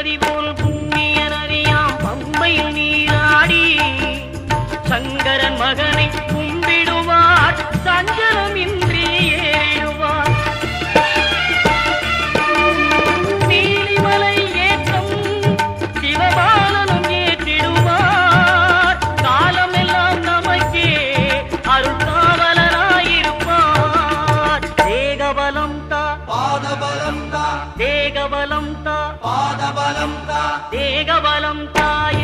நதி போல் புண்ணிய நதியாம் பம்பையில் நீராடி சங்கரன் மகனை கும்பிடுவார் சஞ்சலமின்றி ஏறிடுவார். நீலிமலை ஏற்றம் சிவபாலனும் ஏற்றிடுவார். காலமெல்லாம் நமக்கே அருள்காவலனாயிருப்பார். தேகபலம் தா பாதபலம் தா தேகபலம் தா பாதபலம் தா தேகபலம் தாய